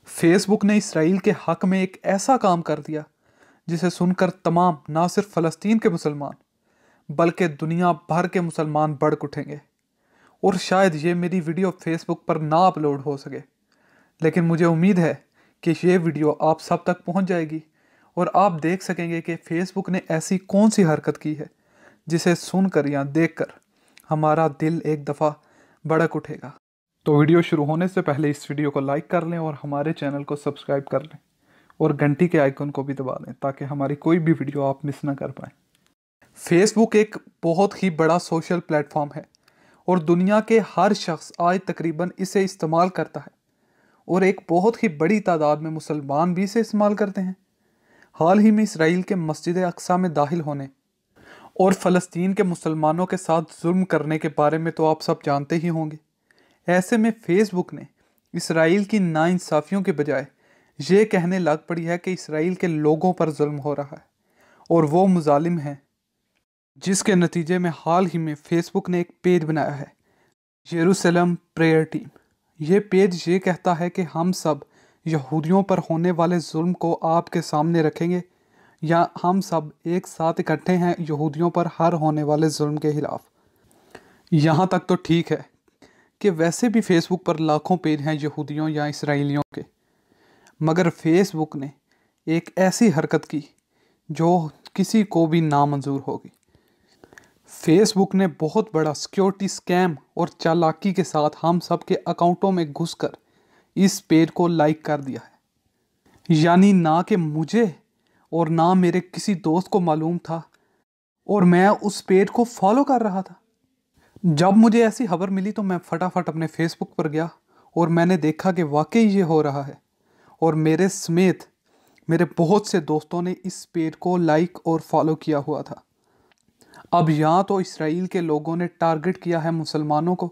Facebook ने Israel के हक में एक ऐसा काम कर दिया जिसे सुनकर तमाम ना सिर्फ फ़लस्तीन के मुसलमान बल्कि दुनिया भर के मुसलमान भड़क उठेंगे। और शायद ये मेरी वीडियो फेसबुक पर ना अपलोड हो सके, लेकिन मुझे उम्मीद है कि ये वीडियो आप सब तक पहुंच जाएगी और आप देख सकेंगे कि फेसबुक ने ऐसी कौन सी हरकत की है जिसे सुनकर या देखकर हमारा दिल एक दफ़ा भड़क उठेगा। तो वीडियो शुरू होने से पहले इस वीडियो को लाइक कर लें और हमारे चैनल को सब्सक्राइब कर लें और घंटी के आइकन को भी दबा लें ताकि हमारी कोई भी वीडियो आप मिस ना कर पाएँ। फेसबुक एक बहुत ही बड़ा सोशल प्लेटफॉर्म है और दुनिया के हर शख्स आज तकरीबन इसे इस्तेमाल करता है और एक बहुत ही बड़ी तादाद में मुसलमान भी इसे इस्तेमाल करते हैं। हाल ही में इसराइल के मस्जिद अक्सा में दाखिल होने और फ़लस्तीन के मुसलमानों के साथ जुल्म करने के बारे में तो आप सब जानते ही होंगे। ऐसे में फेसबुक ने इसराइल की नाइंसाफ़ियों के बजाय ये कहने लग पड़ी है कि इसराइल के लोगों पर जुल्म हो रहा है और वो मुजालिम हैं, जिसके नतीजे में हाल ही में फेसबुक ने एक पेज बनाया है, यरूशलेम प्रेयर टीम। ये पेज ये कहता है कि हम सब यहूदियों पर होने वाले जुल्म को आपके सामने रखेंगे, या हम सब एक साथ इकट्ठे हैं यहूदियों पर हर होने वाले जुल्म के खिलाफ। यहाँ तक तो ठीक है कि वैसे भी फेसबुक पर लाखों पेज हैं यहूदियों या इसराइलियों के, मगर फेसबुक ने एक ऐसी हरकत की जो किसी को भी नामंजूर होगी। फेसबुक ने बहुत बड़ा सिक्योरिटी स्कैम और चालाकी के साथ हम सब के अकाउंटों में घुसकर इस पेज को लाइक कर दिया है। यानी ना कि मुझे और ना मेरे किसी दोस्त को मालूम था और मैं उस पेज को फॉलो कर रहा था। जब मुझे ऐसी खबर मिली तो मैं फटाफट अपने फेसबुक पर गया और मैंने देखा कि वाकई ये हो रहा है और मेरे समेत मेरे बहुत से दोस्तों ने इस पेज को लाइक और फॉलो किया हुआ था। अब यहाँ तो इसराइल के लोगों ने टारगेट किया है मुसलमानों को,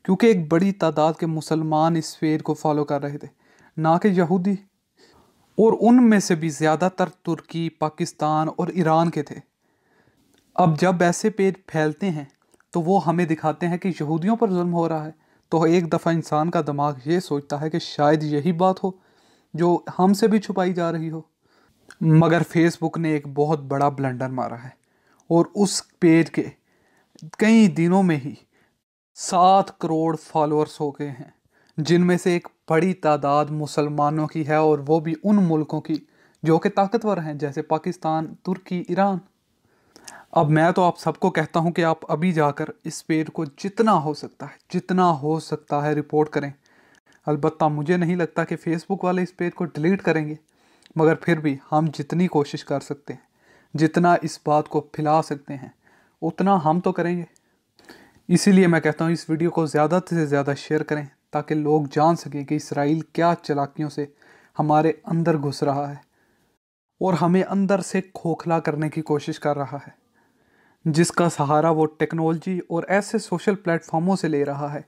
क्योंकि एक बड़ी तादाद के मुसलमान इस पेज को फॉलो कर रहे थे, ना कि यहूदी, और उनमें से भी ज़्यादातर तुर्की, पाकिस्तान और ईरान के थे। अब जब ऐसे पेज फैलते हैं तो वो हमें दिखाते हैं कि यहूदियों पर जुल्म हो रहा है, तो एक दफ़ा इंसान का दिमाग ये सोचता है कि शायद यही बात हो जो हमसे भी छुपाई जा रही हो। मगर फेसबुक ने एक बहुत बड़ा ब्लंडर मारा है और उस पेज के कई दिनों में ही 7 करोड़ फॉलोअर्स हो गए हैं, जिनमें से एक बड़ी तादाद मुसलमानों की है, और वो भी उन मुल्कों की जो कि ताकतवर हैं, जैसे पाकिस्तान, तुर्की, ईरान। अब मैं तो आप सबको कहता हूं कि आप अभी जाकर इस पेज को जितना हो सकता है रिपोर्ट करें। अलबत्ता मुझे नहीं लगता कि फेसबुक वाले इस पेज को डिलीट करेंगे, मगर फिर भी हम जितनी कोशिश कर सकते हैं, जितना इस बात को फैला सकते हैं, उतना हम तो करेंगे। इसीलिए मैं कहता हूँ इस वीडियो को ज़्यादा से ज़्यादा शेयर करें ताकि लोग जान सकें कि इसराइल क्या चालाकियों से हमारे अंदर घुस रहा है और हमें अंदर से खोखला करने की कोशिश कर रहा है, जिसका सहारा वो टेक्नोलॉजी और ऐसे सोशल प्लेटफॉर्मों से ले रहा है